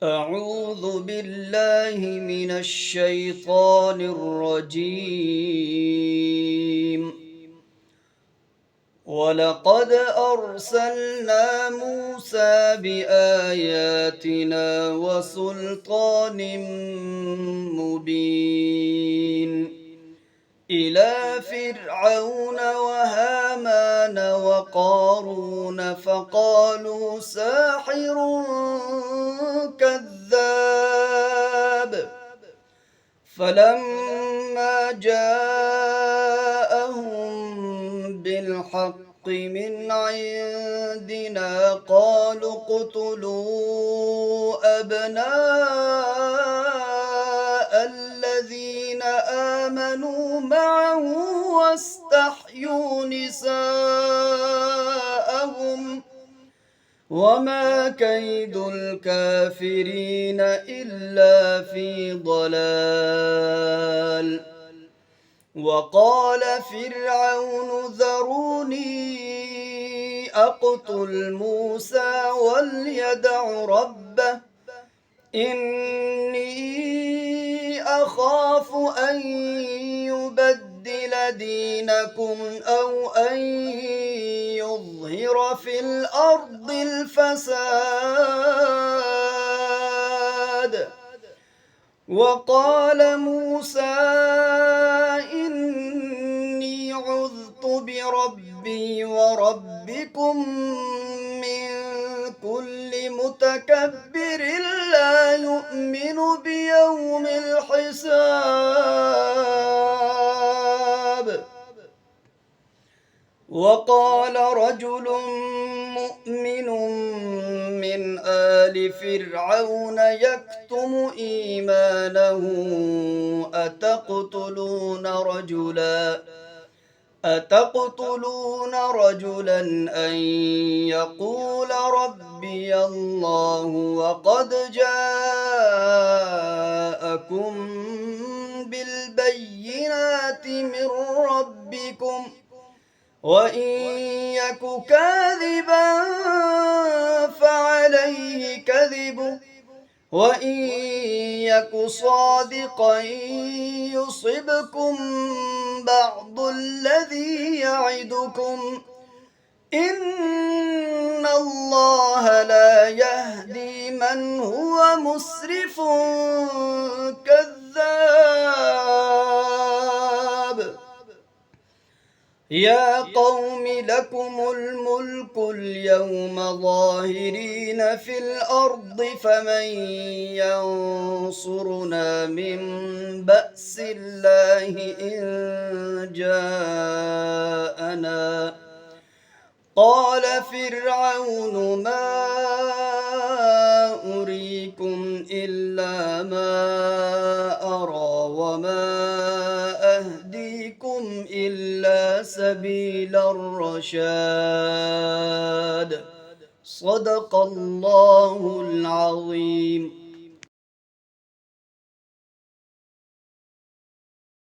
أعوذ بالله من الشيطان الرجيم. ولقد أرسلنا موسى بآياتنا وسلطان مبين إلى فرعون وهامان وقارون فقالوا ساحر كذاب. فلما جاءهم بالحق من عندنا قالوا اقتلوا أبناء الذين آمنوا معه واستحيوا نساءهم وما كيد الكافرين إلا في ضلال. وقال فرعون ذروني أقتل موسى وليدع ربه إني أخاف أن يبدل دينكم أو أن يظهر في الأرض الفساد. وقال موسى إني عذت بربي وربكم من كل متكبر لا يؤمن بيوم الحساب. وقال رجل مؤمن من آل فرعون يكتم إيمانه أتقتلون رجلا أن يقول ربي الله وقد جاءكم بالبينات من ربكم وإن يك كاذبا فعليه كذبه وإن يك صادقا يصبكم بعض الذي يعدكم إن الله لا يهدي من هو مسرف كذاب. يا قوم لكم الملك اليوم ظاهرين في الأرض فمن ينصرنا من بأس الله إن جاءنا. قال فرعون ما أريكم إلا ما أرى وما أهديكم إلا سبيل الرشاد. صدق الله العظيم.